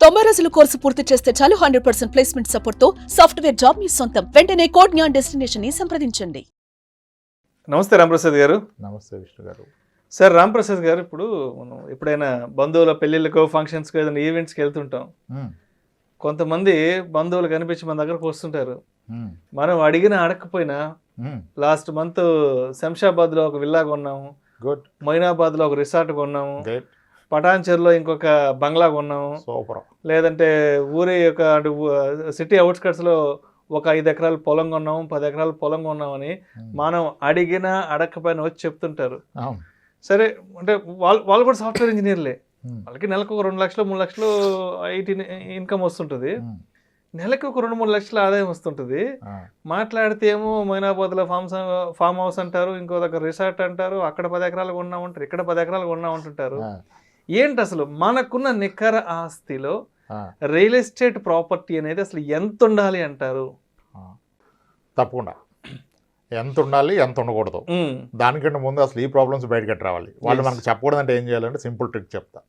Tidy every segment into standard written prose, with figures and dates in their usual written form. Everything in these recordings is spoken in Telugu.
90 రోజుల కోర్సు పూర్తి చేస్తే చాలు 100% ప్లేస్మెంట్ సపోర్ట్ తో సాఫ్ట్వేర్ జాబ్ మీ సొంతం. వెంటనే కోడ్ జ్ఞాన్ డెస్టినేషన్ ని సంప్రదించండి. నమస్తే రాంప్రసాద్ గారు. నమస్తే విష్ణు గారు. సార్ రాంప్రసాద్ గారు, ఇప్పుడు మనం ఎప్పుడైనా బంధువుల పెళ్ళిళ్ళకో ఫంక్షన్స్కో ఏదైనా ఈవెంట్స్కి వెళ్తుంటాం. కొంతమంది బంధువులు కనిపించి మన దగ్గరకు వస్తుంటారు. మనం అడిగినా అడగకపోయినా లాస్ట్ మంత్ శంషాబాద్లో ఒక విల్లా కొన్నాము, మొయినాబాద్లో ఒక రిసార్ట్ కొన్నాము, పటాన్చెరులో ఇంకొక బంగ్లా కొన్నాము, లేదంటే ఊరి యొక్క సిటీ అవుట్స్కట్స్లో ఒక 5 ఎకరాల పొలం కొన్నాము, 10 ఎకరాల పొలం కొన్నామని మనం అడిగినా అడగకపోయినా వచ్చి చెప్తుంటారు. సరే, అంటే వాళ్ళు కూడా సాఫ్ట్వేర్ ఇంజనీర్లే. వాళ్ళకి నెలకు ఒక 2 లక్షలు 3 లక్షలు ఐటీ ఇన్కమ్ వస్తుంటుంది, నెలకి ఒక 2-3 లక్షల ఆదాయం వస్తుంటుంది. మాట్లాడితే ఏమో మొయినాబాద్లో ఫామ్ హౌస్ అంటారు, ఇంకో దగ్గర రిసార్ట్ అంటారు, అక్కడ 10 ఎకరాలు కొన్నామంటారు, ఇక్కడ 10 ఎకరాలు కొన్నామంటుంటారు. ఏంటి అసలు మనకున్న నికర ఆస్తిలో రియల్ ఎస్టేట్ ప్రాపర్టీ అనేది అసలు ఎంత ఉండాలి అంటారు? తప్పకుండా ఎంత ఉండాలి, ఎంత ఉండకూడదు, దానికంటే ముందు అసలు ఈ ప్రాబ్లమ్స్ బయటకి రావాలి. వాళ్ళు మనకు చెప్పకూడదు అంటే ఏం చేయాలంటే సింపుల్ ట్రిక్ చెప్తా.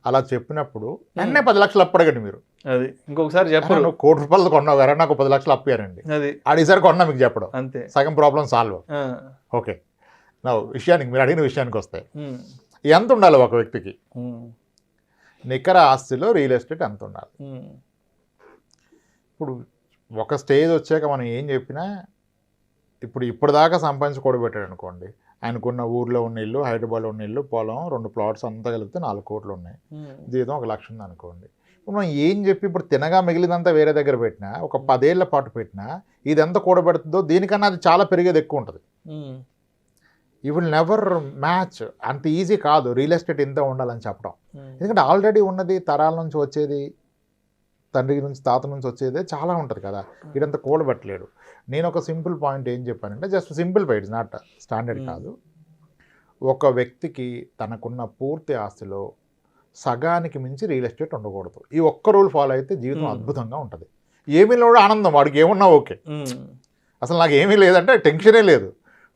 అలా చెప్పినప్పుడు వెంటనే 10 లక్షలు అప్పు అడగండి. మీరు అది ఇంకొకసారి చెప్పరు. నువ్వు ₹1,00,00,000 కొన్నావు కదా, నాకు 10 లక్షలు అప్పారండి, అది అడిసారి కొన్నా మీకు చెప్పడం అంతే, సగం ప్రాబ్లం సాల్వ్. ఓకే, నా విషయానికి మీరు అడిగిన విషయానికి వస్తే ఎంత ఉండాలి ఒక వ్యక్తికి నికర ఆస్తిలో రియల్ ఎస్టేట్ ఎంత ఉండాలి? ఇప్పుడు ఒక స్టేజ్ వచ్చాక మనం ఏం చెప్పినా, ఇప్పటిదాకా సంపాదించి కూడబెట్టాడు అనుకోండి, ఆయనకున్న ఊర్లో ఉన్న ఇల్లు, హైదరాబాద్లో ఉన్న ఇల్లు, పొలం, 2 ప్లాట్స్ అంతా కలిపితే 4 కోట్లు ఉన్నాయి, జీతం 1 లక్ష ఉంది అనుకోండి. ఇప్పుడు మనం ఏం చెప్పి ఇప్పుడు తినగా మిగిలినంతా వేరే దగ్గర పెట్టినా, ఒక 10 ఏళ్ల పాటు పెట్టినా ఇది ఎంత కూడబెడుతుందో దీనికన్నా అది చాలా పెరిగేది ఎక్కువ ఉంటుంది. You will never match. అంత ఈజీ కాదు రియల్ ఎస్టేట్ ఇంత ఉండాలని చెప్పడం. ఎందుకంటే ఆల్రెడీ ఉన్నది, తరాల నుంచి వచ్చేది, తండ్రి నుంచి తాత నుంచి వచ్చేదే చాలా ఉంటుంది కదా, ఇదంతా కూడబెట్టలేడు. నేను ఒక సింపుల్ పాయింట్ ఏం చెప్పానంటే, just simple point, not standard కాదు. ఒక వ్యక్తికి తనకున్న పూర్తి ఆస్తిలో సగానికి మించి రియల్ ఎస్టేట్ ఉండకూడదు. ఈ ఒక్క రూల్ ఫాలో అయితే జీవితం అద్భుతంగా ఉంటుంది. ఏమీ లేడు ఆనందం, వాడికి ఏమున్నా ఓకే, అసలు నాకు ఏమీ లేదంటే టెన్షనే లేదు.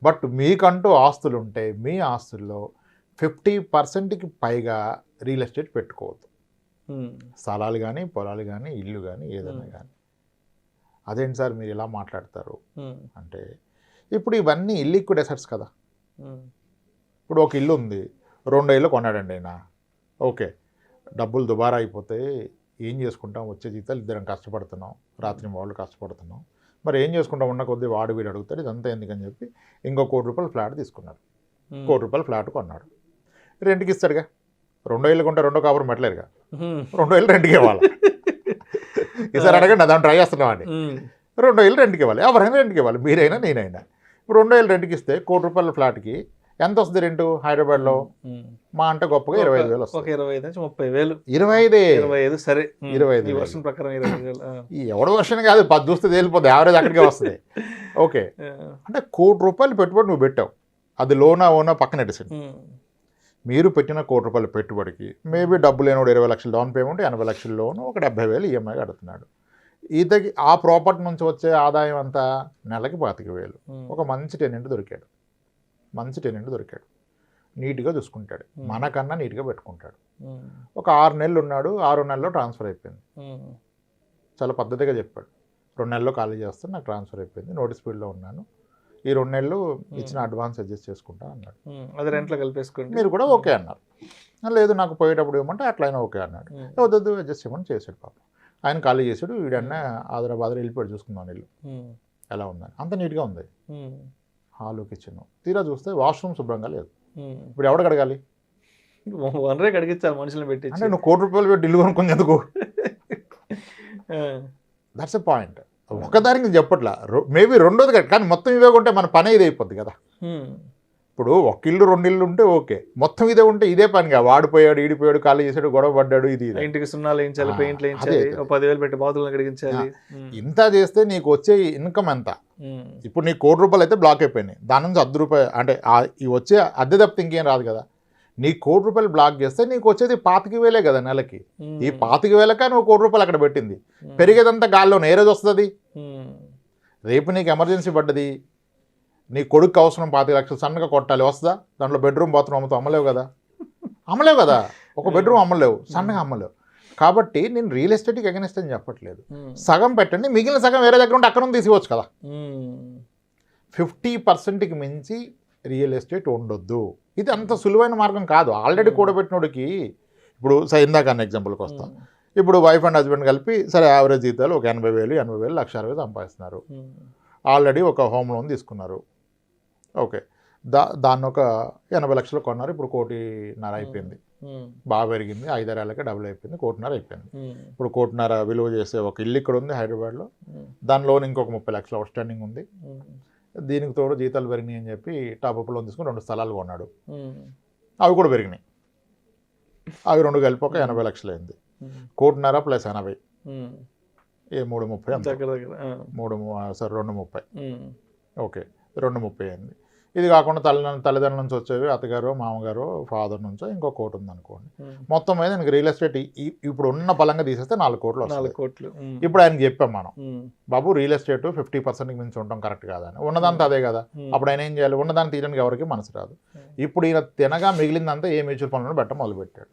బట్ మీకంటూ ఆస్తులు ఉంటే మీ ఆస్తుల్లో 50%కి పైగా రియల్ ఎస్టేట్ పెట్టుకోవద్దు. స్థలాలు కానీ, పొలాలు కానీ, ఇల్లు కానీ, ఏదైనా కానీ. అదేంటి సార్ మీరు ఇలా మాట్లాడతారు అంటే, ఇప్పుడు ఇవన్నీ ఇల్లిక్విడ్ అసెట్స్ కదా. ఇప్పుడు ఒక ఇల్లు ఉంది, 2 ఏళ్ళు కొన్నాడండి ఆయన, ఓకే, డబ్బులు దుబారా అయిపోతే ఏం చేసుకుంటాం, వచ్చే జీతాలు ఇద్దరం కష్టపడుతున్నాం, రాత్రి వాళ్ళు కష్టపడుతున్నాం, మరి ఏం చేసుకుంటాం, ఉన్న కొద్దీ వాడు వీడు అడుగుతాడు, ఇదంతా ఎందుకని చెప్పి ఇంకో ₹1,00,00,000 ఫ్లాట్ తీసుకున్నాడు. ₹1,00,00,000 ఫ్లాట్ కొన్నాడు, రెంట్కి ఇస్తాడుగా. 2 ఏళ్ళు కొంటే 2 కాపురం పెట్టలేరుగా, 2 ఏళ్ళు రెంట్కి ఇవ్వాలి. ఈసారి అడగండి, దాన్ని ట్రై చేస్తున్నాం అండి. 2 ఏళ్ళు రెంట్కి ఇవ్వాలి, ఎవరైనా రెంట్కి ఇవ్వాలి, మీరైనా నేనైనా. ఇప్పుడు 2 ఏళ్ళు రెంట్కి ఇస్తే ₹1,00,00,000 ఫ్లాట్కి ఎంత వస్తుంది రెంటు హైదరాబాద్లో? మా అంటే గొప్పగా 25,000 వస్తుంది. 25 నుంచి 30,000. 25 సరే, 25 వర్షం ప్రకారం 25,000. ఈ ఎవడ వర్షం కాదు, 10 చూస్తే తేలిపోతుంది, యావరేజ్ అక్కడికే వస్తుంది. ఓకే, అంటే ₹1,00,00,000 పెట్టుబడి నువ్వు పెట్టావు, అది ఓనా పక్కన ఎడిసింది. మీరు పెట్టిన ₹1,00,00,000 పెట్టుబడికి మేబీ డబ్బు లేనోడు 20 లక్షలు డౌన్ పేమెంట్, 80 లక్షల లోను, ఒక 70,000 ఈఎంఐ కడుతున్నాడు. ఈతకి ఆ ప్రాపర్టీ నుంచి వచ్చే ఆదాయం అంతా నెలకి 25,000. ఒక మంచి టెనెంట్ దొరికాడు, నీట్గా చూసుకుంటాడు, మనకన్నా నీట్గా పెట్టుకుంటాడు. ఒక 6 నెలలు ఉన్నాడు, 6 నెలల్లో ట్రాన్స్ఫర్ అయిపోయింది. చాలా పద్ధతిగా చెప్పాడు, 2 నెలల్లో ఖాళీ చేస్తాను, నాకు ట్రాన్స్ఫర్ అయిపోయింది, నోటీస్ పీరియడ్లో ఉన్నాను, ఈ 2 నెలలు ఇచ్చిన అడ్వాన్స్ అడ్జస్ట్ చేసుకుంటా అన్నాడు. అది రెంట్లో కలిపేసుకోండి, మీరు కూడా ఓకే అన్నారు. లేదు నాకు పోయేటప్పుడు ఏమంటే అట్లయినా ఓకే అన్నాడు. వద్దు అడ్జస్ట్ చేయమని చేశాడు. పాపం ఆయన ఖాళీ చేశాడు, వీడన్నా ఆదరాబాద్ వెళ్ళిపోయాడు చూసుకుందాం ఇల్లు ఎలా ఉందని. అంత నీట్గా ఉంది, హాలు, కిచెన్. తీరా చూస్తే వాష్రూమ్ శుభ్రంగా లేదు. ఇప్పుడు ఎవడు కడగాలి? వనరే కడిగించాలి, మనుషులను పెట్టి. అంటే నువ్వు ₹1,00,00,000 పెట్టి ఇల్లు కొనుక్కుంది ఎందుకు? That's a point. ఒకదానికి చెప్పట్లా, మేబీ రెండోది కట్, కానీ మొత్తం ఇవే ఉంటే మన పని ఇదే అయిపోద్ది కదా. ఇప్పుడు 1 ఇల్లు 2 ఇల్లు ఉంటే ఓకే, మొత్తం ఇదే ఉంటే ఇదే పనిగా వాడిపోయాడు, ఈడిపోయాడు, ఖాళీ చేశాడు, గొడవ పడ్డాడు, ఇది ఇంటికి సున్నాలు వేయించాలి, పెయింట్లు వేయించాలి, 10,000 పెట్టి బాతులను కడిగించాలి. ఇంత చేస్తే నీకు వచ్చే ఇన్కమ్ ఎంత? ఇప్పుడు నీకు ₹1,00,00,000 అయితే బ్లాక్ అయిపోయినాయి, దాని నుంచి ₹10 అంటే ఈ వచ్చే అద్దె తప్పితే ఇంకేం రాదు కదా. నీ ₹1,00,00,000 బ్లాక్ చేస్తే నీకు వచ్చేది 25,000 కదా నెలకి. ఈ 25,000 నువ్వు ₹1,00,00,000 అక్కడ పెట్టింది, పెరిగేదంతా గాల్లో ఏ రోజు వస్తుంది? రేపు నీకు ఎమర్జెన్సీ పడ్డది, నీ కొడుకు అవసరం 25 లక్షలు సన్నగా కొట్టాలి, వస్తుందా? దాంట్లో బెడ్రూమ్ బాత్రూమ్ అమ్మతో అమ్మలేవు కదా, ఒక బెడ్రూమ్ అమ్మలేవు, సన్నగా అమ్మలేవు. కాబట్టి నేను రియల్ ఎస్టేట్కి అగెనిస్ట్ అని చెప్పట్లేదు. సగం పెట్టండి, మిగిలిన సగం వేరే దగ్గర ఉంటే అక్కడ నుంచి తీసుకోవచ్చు కదా. 50%కి మించి రియల్ ఎస్టేట్ ఉండొద్దు. ఇది అంత సులువైన మార్గం కాదు. ఆల్రెడీ కూడబెట్టినోడికి ఇప్పుడు ఇందాక అన్న ఎగ్జాంపుల్కి వస్తాం. ఇప్పుడు వైఫ్ అండ్ హస్బెండ్ కలిపి సరే యావరేజ్ జీతాలు ఒక 80,000, 80,000, 1,60,000 సంపాదిస్తున్నారు. ఆల్రెడీ ఒక హోమ్ లోన్ తీసుకున్నారు. ఓకే, దాన్ని ఒక 80 లక్షలు కొన్నారు. ఇప్పుడు 1,50,00,000 అయిపోయింది. బాగా పెరిగింది, 5-6 ఏళ్ళకే డబుల్ అయిపోయింది, 1,50,00,000 అయిపోయింది. ఇప్పుడు 1,50,00,000 విలువ చేసే ఒక ఇల్లు ఇక్కడ ఉంది హైదరాబాద్లో. దాని లోన్ ఇంకొక 30 లక్షలు అవుట్ స్టాండింగ్ ఉంది. దీనికి తోడు జీతాలు పెరిగినాయి అని చెప్పి టాప్అప్ లోన్ తీసుకుని 2 స్థలాలు కొన్నాడు. అవి కూడా పెరిగినాయి. అవి 2 కలిపి ఒక 80 లక్షలు అయింది. 1,50,00,000 ప్లస్ 80 3,30 2,30. ఓకే, 2,30 అయింది. ఇది కాకుండా తల్లిదండ్రుల నుంచి వచ్చేవి అత్తగారు, మామగారు, ఫాదర్ నుంచో ఇంకో 1,00,00,000 ఉంది అనుకోండి. మొత్తం మీద నాకు రియల్ ఎస్టేట్ ఇప్పుడు ఉన్న బలంగా తీసేస్తే 4 కోట్లు వస్తాయి. ఇప్పుడు ఆయనకి చెప్పాం మనం, బాబు రియల్ ఎస్టేట్ 50%కి మించి ఉండటం కరెక్ట్ కాదని. ఉన్నదంతా అదే కదా. అప్పుడు ఆయన ఏం చేయాలి? ఉన్నదాన్ని తీయడానికి ఎవరికి మనసు రాదు. ఇప్పుడు ఈయన తినగా మిగిలిందంతా ఏ మ్యూచువల్ ఫండ్లో పెట్టడం మొదలుపెట్టాడు.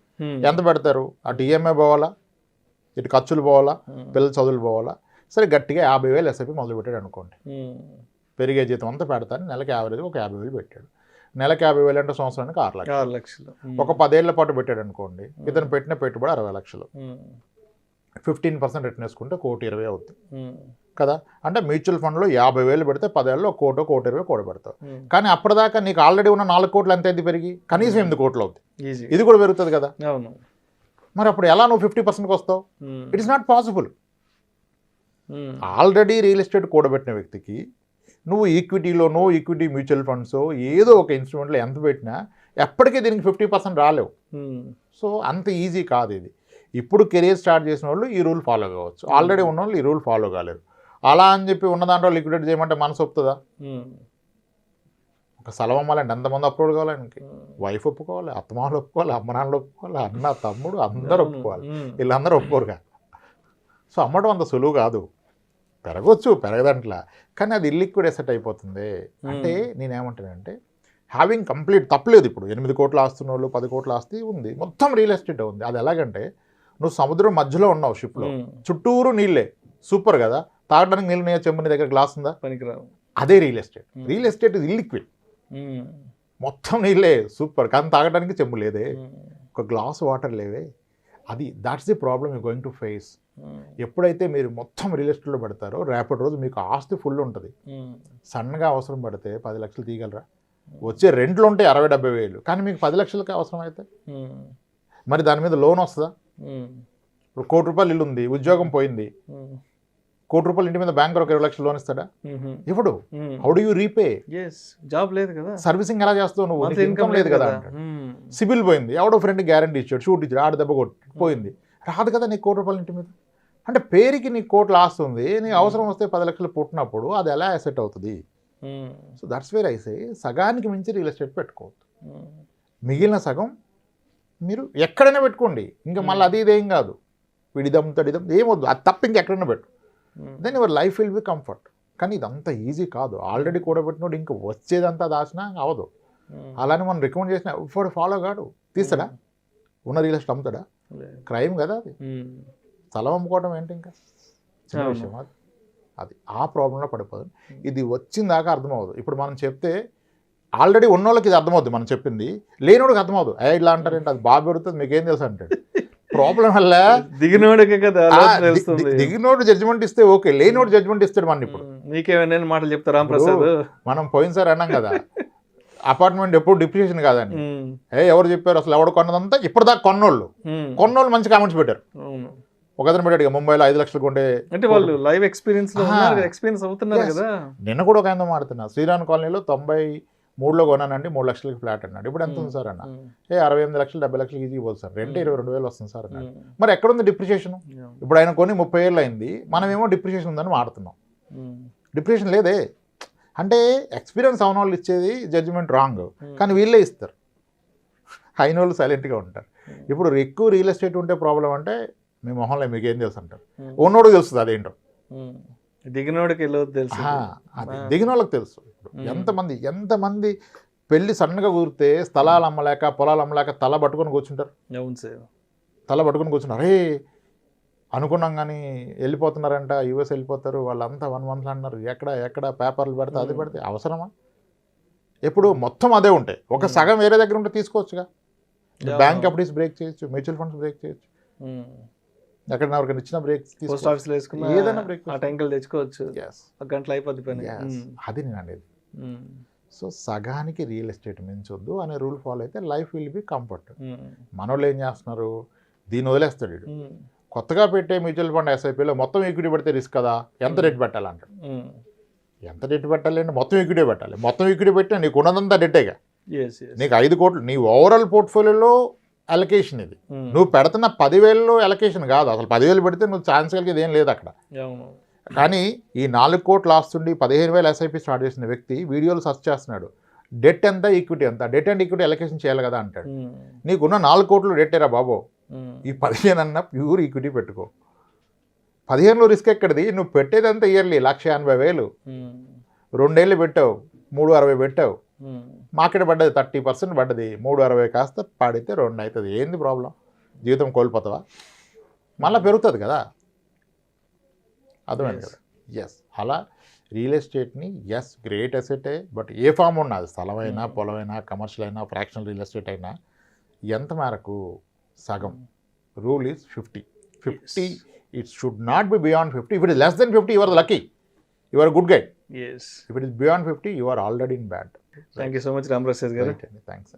ఎంత పెడతారు? అటు ఈఎంఐ పోవాలా, ఇటు ఖర్చులు పోవాలా, పిల్లల చదువులు పోవాలా. సరే గట్టిగా 50,000 ఎస్ఐపి మొదలుపెట్టాడు అనుకోండి. పెరిగే జీతం అంతా పెడతాను. నెలకి యావరేజ్ ఒక 50,000 పెట్టాడు. నెలకి 50,000 అంటే సంవత్సరానికి 6 లక్షలు. ఒక 10 ఏళ్ల పాటు పెట్టాడు అనుకోండి. ఇతను పెట్టిన పెట్టుబడి 60 లక్షలు. 15% రిటర్న్ వేసుకుంటే 1,20,00,000 అవుతుంది కదా. అంటే మ్యూచువల్ ఫండ్లో 50,000 పెడితే 10 ఏళ్ళలో 1,20,00,000 కూడబెడతావు. కానీ అప్పటిదాకా నీకు ఆల్రెడీ ఉన్న 4 కోట్లు ఎంత అయింది పెరిగి? కనీసం 8 కోట్లు అవుతుంది. ఇది కూడా పెరుగుతుంది కదా. మరి అప్పుడు ఎలా నువ్వు 50%కి వస్తావు? It is not possible. Already real estate కూడబెట్టిన వ్యక్తికి నువ్వు ఈక్విటీలోనో ఈక్విటీ మ్యూచువల్ ఫండ్స్ ఏదో ఒక ఇన్స్ట్రుమెంట్లో ఎంత పెట్టినా ఎప్పటికీ దీనికి 50% రాలేవు. సో అంత ఈజీ కాదు ఇది. ఇప్పుడు కెరీర్ స్టార్ట్ చేసిన వాళ్ళు ఈ రూల్ ఫాలో కావచ్చు, ఆల్రెడీ ఉన్న వాళ్ళు ఈ రూల్ ఫాలో కాలేరు. అలా అని చెప్పి ఉన్న దాంట్లో లిక్విడేట్ చేయమంటే మనసు ఒప్పుతుందా? ఒక స్థలం అమ్మాలంటే ఎంతమంది అప్లోడ్ కావాలి? ఆయనకి వైఫ్ ఒప్పుకోవాలి, అత్తమామలు ఒప్పుకోవాలి, అమ్మనాన్నలు ఒప్పుకోవాలి, అన్న తమ్ముడు అందరూ ఒప్పుకోవాలి. వీళ్ళందరూ ఒప్పుకోరుగా. సో అమ్మడం అంత సులువు కాదు. పెరగవచ్చు, పెరగదంట్లా, కానీ అది ఇల్లిక్విడ్ ఎసెట్ అయిపోతుంది. అంటే నేనేమంటానంటే హ్యావింగ్ కంప్లీట్ తప్పలేదు. ఇప్పుడు 8 కోట్ల ఆస్తున్న వాళ్ళు 10 కోట్ల ఆస్తి ఉంది, మొత్తం రియల్ ఎస్టేట్ ఉంది. అది ఎలాగంటే నువ్వు సముద్రం మధ్యలో ఉన్నావు షిప్లో, చుట్టూరు నీళ్ళే, సూపర్ కదా. తాగడానికి నీళ్ళు నీ చెంబు, నీ దగ్గర గ్లాస్ ఉందా? పనికిరావు. అదే రియల్ ఎస్టేట్. రియల్ ఎస్టేట్ ఇది ఇల్లిక్విడ్, మొత్తం నీళ్ళే, సూపర్. కానీ తాగడానికి చెంబు లేదే, ఒక గ్లాస్ వాటర్ లేవే. అది that's the problem you going to face. ఎప్పుడైతే మీరు మొత్తం రియల్ ఎస్టేట్లో పెడతారో రేపటి రోజు మీకు ఆస్తి ఫుల్ ఉంటుంది. సన్నగా అవసరం పడితే 10 లక్షలు తీయగలరా? వచ్చే రెంట్లు ఉంటే 60-70 వేలు, కానీ మీకు 10 లక్షలకి అవసరం అయితే మరి దాని మీద లోన్ వస్తుందా? ఇప్పుడు 1 కోటి రూపాయలు ఇల్లు ఉంది, ఉద్యోగం పోయింది, 1 కోటి రూపాయలు ఇంటి మీద బ్యాంక్ ఒక 20 లక్షలు లోన్ ఇస్తాడా? ఇప్పుడు how do you repay? Job లేదు కదా, సర్వీసింగ్ ఎలా చేస్తావు నువ్వు? ఇన్కమ్ లేదు కదా. సిబిల్ పోయింది, ఎవడో ఫ్రెండ్ గ్యారంటీ ఇచ్చాడు, షూట్ ఇచ్చాడు, ఆడ దెబ్బ పోయింది, రాదు కదా నీకు 1 కోటి రూపాయలు ఇంటి మీద. అంటే పేరుకి నీకు కోట్లు ఆస్తుంది, నీకు అవసరం వస్తే 10 లక్షలు పుట్టినప్పుడు అది ఎలా అసెట్ అవుతుంది? So that's where I say సగానికి మించి రియల్ ఎస్టేట్ పెట్టుకోవద్దు. మిగిలిన సగం మీరు ఎక్కడైనా పెట్టుకోండి. ఇంకా మళ్ళీ అది ఇదేం కాదు, విడిదం తడిదం ఏమొద్దు, అది తప్ప ఇంకెక్కడైనా పెట్టు. Then your life will be comfort. కానీ ఇదంతా ఈజీ కాదు. ఆల్రెడీ కూడబెట్టినోడు ఇంకా వచ్చేదంతా దాచినా అవదు. అలానే మనం రికమెండ్ చేసిన ఇప్పుడు ఫాలో కాడు, తీస్తాడా? ఉన్న రియల్ ఎస్టేట్ అమ్ముతాడా? క్రైమ్ కదా అది. స్థలం అమ్ముకోవడం ఏంటి ఇంకా చిన్న విషయం? అది ఆ ప్రాబ్లంలో పడిపోదు. ఇది వచ్చిన దాకా అర్థమవుదు. ఇప్పుడు మనం చెప్తే ఆల్రెడీ ఉన్న వాళ్ళకి ఇది అర్థమవుద్ది, మనం చెప్పింది. లేనివాడికి అర్థమవుదు. ఇట్లా అంటారేంటి, అది బాగా పెరుగుతుంది, మీకేం తెలుసు అంటాడు. ప్రాబ్లం వల్ల దిగినోడికే కదా దిగినోడు జడ్జిమెంట్ ఇస్తే ఓకే, లేనివాడు జడ్జిమెంట్ ఇస్తాడు. మన ఇప్పుడు నీకేమైనా మాటలు చెప్తారా ప్రసాద్? మనం పోయినసారి అన్నాం కదా, అపార్ట్మెంట్ ఎప్పుడు డిప్రిషియేషన్ కాదని. ఎవరు చెప్పారు? అసలు ఎవడు కొన్నదంతా ఇప్పటిదాకా కొన్నోళ్ళు మంచి కామెంట్స్ పెట్టారు. ఒకతను పెట్టాడు ముంబైలో 5 లక్షలు కొంటే, అంటే వాళ్ళు లైవ్ ఎక్స్పీరియన్స్ అవుతున్నారు కదా. నిన్న కూడా ఒక ఆయన మాడుతున్నా, శ్రీరామ్ కాలనీలో 93లో కొన్నానండి, 3 లక్షలకి ఫ్లాట్ అన్నాడు. ఇప్పుడు ఎంత ఉంది సార్ అన్న? 68 లక్షలు 70 లక్షలకి ఈజీ పోతుంది సార్, రెంట్ 22,000 వస్తుంది సార్ అన్నాడు. మరి ఎక్కడుంది డిప్రిషియేషన్? ఇప్పుడు ఆయన కొని 30 ఏళ్ళు అయింది, మనమేమో డిప్రిషియేషన్ ఉందని మాడుతున్నాం. డిప్రిషియేషన్ లేదే. అంటే ఎక్స్పీరియన్స్ అవన వాళ్ళు ఇచ్చేది జడ్జిమెంట్ రాంగ్, కానీ వీళ్ళే ఇస్తారు. అయిన వాళ్ళు సైలెంట్గా ఉంటారు. ఇప్పుడు ఎక్కువ రియల్ ఎస్టేట్ ఉంటే ప్రాబ్లం అంటే మీ మొహంలో మీకు ఏం తెలుసు అంటారు. ఉన్నోడు తెలుస్తుంది అదేంటో, దిగినోడికి తెలుసు. దిగిన వాళ్ళకి తెలుసు. ఎంతమంది పెళ్లి సన్నగా కుదిరితే స్థలాలు అమ్మలేక పొలాలు అమ్మలేక తల పట్టుకొని కూర్చుంటారు. తల పట్టుకొని కూర్చుంటారు. అరే అనుకున్నాం కానీ వెళ్ళిపోతున్నారంట, యూఎస్ వెళ్ళిపోతారు, వాళ్ళంతా 1 month అన్నారు. ఎక్కడ పేపర్లు పెడితే అది పెడితే అవసరమా? ఎప్పుడు మొత్తం అదే ఉంటాయి. ఒక సగం వేరే దగ్గర ఉంటే తీసుకోవచ్చుగా. బ్యాంక్ ఎఫ్డీస్ బ్రేక్ చేయొచ్చు, మ్యూచువల్ ఫండ్స్ బ్రేక్ చేయొచ్చు, ఎక్కడ ఎవరికైనా ఇచ్చిన బ్రేక్, పోస్ట్ ఆఫీస్లో వేసుకున్నా ఏదైనా బ్రేక్ ఆ టైంకి తెచ్చుకోవచ్చు, ఒక గంటలో అయిపోద్ది పని. అది నేను అనేది. సో సగానికి రియల్ ఎస్టేట్ మించొద్దు అనే రూల్ ఫాలో అయితే లైఫ్ విల్ బి కంఫర్ట్. మనోళ్ళు ఏం చేస్తున్నారు, దీన్ని వదిలేస్తాడు వీడు. కొత్తగా పెట్టే మ్యూచువల్ ఫండ్ ఎస్ఐపిలో మొత్తం ఈక్విటీ పెడితే రిస్క్ కదా, ఎంత డెట్ పెట్టాలంటాడు. ఎంత డెట్ పెట్టాలి అంటే మొత్తం ఈక్విటీ పెట్టాలి. మొత్తం ఈక్విటీ పెట్టినా నీకు ఉన్నదంతా డెట్టేగా. నీకు 5 కోట్లు నీ ఓవరాల్ పోర్ట్ఫోలియోలో అలొకేషన్ ఇది. నువ్వు పెడుతున్న 10,000లో అలొకేషన్ కాదు. అసలు 10,000 పెడితే నువ్వు ఛాన్స్ కలిగేది ఏం లేదు అక్కడ. కానీ ఈ 4 కోట్లు ఆస్తుండి 15,000 ఎస్ఐపి స్టార్ట్ చేసిన వ్యక్తి వీడియోలు సెర్చ్ చేస్తున్నాడు, డెట్ ఎంత ఈక్విటీ ఎంత, డెట్ అండ్ ఈక్విటీ అలొకేషన్ చేయాలి కదా అంటాడు. నీకున్న 4 కోట్లు డెట్టేరా బాబో, ఈ 15 అన్న ప్యూర్ ఈక్విటీ పెట్టుకో. 15లో రిస్క్ ఎక్కడిది, నువ్వు పెట్టేదంతా ఇయర్లీ 1,80,000, 2 ఏళ్ళు పెట్టావు, 360 పెట్టావు, మార్కెట్ పడ్డది 30% పడ్డది, 360 కాస్త పడితే 2 అవుతుంది. ఏంది ప్రాబ్లం? జీవితం కోల్పోతావా? మళ్ళీ పెరుగుతుంది కదా. అర్థమైంది కదా. ఎస్, అలా రియల్ ఎస్టేట్ని గ్రేట్ ఎసెటే, బట్ ఏ ఫామ్ ఉన్నది, స్థలమైనా పొలమైనా కమర్షియల్ అయినా ఫ్రాక్షనల్ రియల్ ఎస్టేట్ అయినా ఎంత మేరకు సగం. Rule is 50. It should not be beyond 50. If it is less than 50, you are lucky. You are a good guy. Yes. If it is beyond 50, you are already in bad. Thank you so much, Ram Prasad garu. Thanks.